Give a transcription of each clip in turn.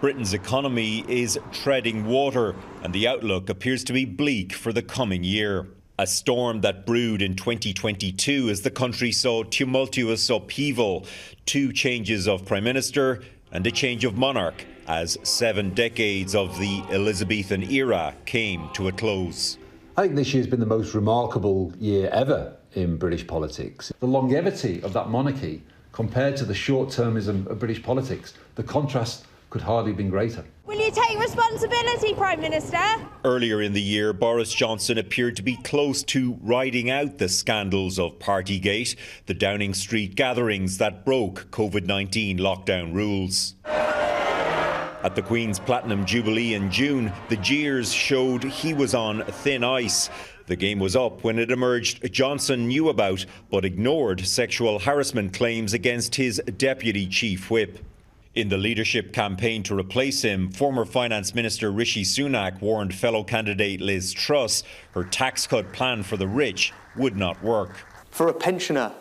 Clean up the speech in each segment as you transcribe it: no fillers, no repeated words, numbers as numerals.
Britain's economy is treading water, and the outlook appears to be bleak for the coming year. A storm that brewed in 2022 as the country saw tumultuous upheaval, 2 changes of Prime Minister and a change of monarch as 7 decades of the Elizabethan era came to a close. I think this year's been the most remarkable year ever in British politics. The longevity of that monarchy compared to the short-termism of British politics, the contrast could hardly have been greater. Will you take responsibility, Prime Minister? Earlier in the year, Boris Johnson appeared to be close to riding out the scandals of Partygate, the Downing Street gatherings that broke COVID-19 lockdown rules. At the Queen's Platinum Jubilee in June, the jeers showed he was on thin ice. The game was up when it emerged Johnson knew about but ignored sexual harassment claims against his Deputy Chief Whip. In the leadership campaign to replace him, former Finance Minister Rishi Sunak warned fellow candidate Liz Truss her tax cut plan for the rich would not work. For a pensioner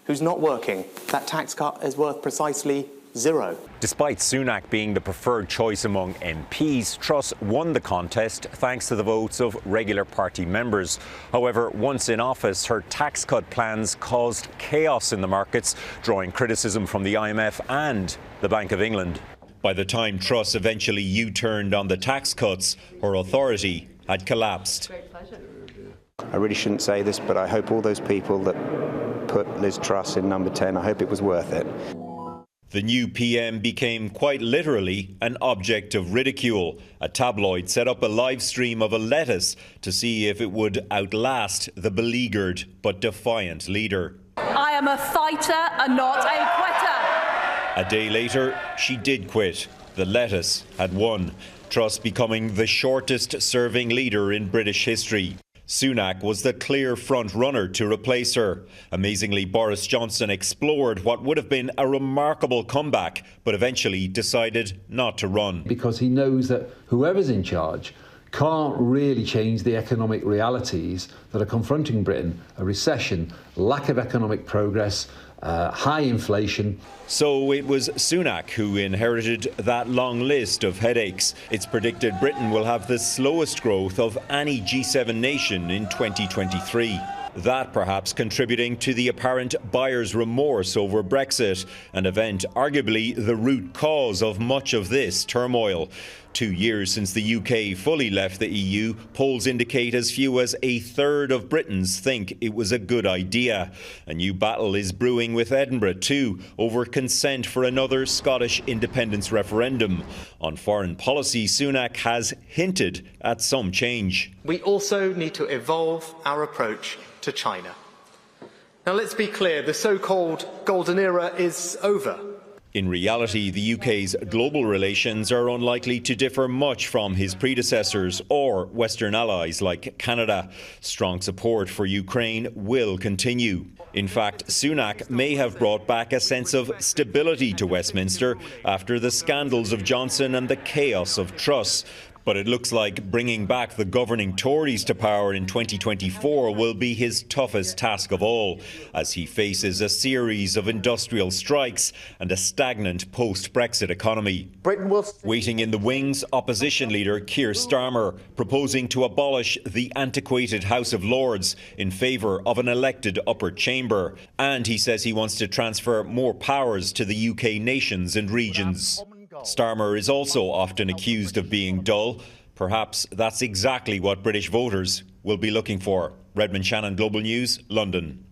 who's not working, that tax cut is worth precisely zero. Despite Sunak being the preferred choice among MPs, Truss won the contest thanks to the votes of regular party members. However, once in office, her tax cut plans caused chaos in the markets, drawing criticism from the IMF and the Bank of England. By the time Truss eventually U-turned on the tax cuts, her authority had collapsed. I really shouldn't say this, but I hope all those people that put Liz Truss in number 10, I hope it was worth it. The new PM became quite literally an object of ridicule. A tabloid set up a live stream of a lettuce to see if it would outlast the beleaguered but defiant leader. I am a fighter and not a quitter. A day later, she did quit. The lettuce had won, Truss becoming the shortest serving leader in British history. Sunak was the clear front-runner to replace her. Amazingly, Boris Johnson explored what would have been a remarkable comeback, but eventually decided not to run. Because he knows that whoever's in charge can't really change the economic realities that are confronting Britain. A recession, lack of economic progress, high inflation. So it was Sunak who inherited that long list of headaches. It's predicted Britain will have the slowest growth of any G7 nation in 2023. That perhaps contributing to the apparent buyer's remorse over Brexit, an event arguably the root cause of much of this turmoil. 2 years since the UK fully left the EU, polls indicate as few as a third of Britons think it was a good idea. A new battle is brewing with Edinburgh too, over consent for another Scottish independence referendum. On foreign policy, Sunak has hinted at some change. We also need to evolve our approach to China. Now let's be clear, the so-called golden era is over. In reality, the UK's global relations are unlikely to differ much from his predecessors or Western allies like Canada. Strong support for Ukraine will continue. In fact, Sunak may have brought back a sense of stability to Westminster after the scandals of Johnson and the chaos of Truss. But it looks like bringing back the governing Tories to power in 2024 will be his toughest task of all, as he faces a series of industrial strikes and a stagnant post-Brexit economy. Waiting in the wings, opposition leader Keir Starmer, proposing to abolish the antiquated House of Lords in favour of an elected upper chamber. And he says he wants to transfer more powers to the UK nations and regions. Starmer is also often accused of being dull. Perhaps that's exactly what British voters will be looking for. Redmond Shannon, Global News, London.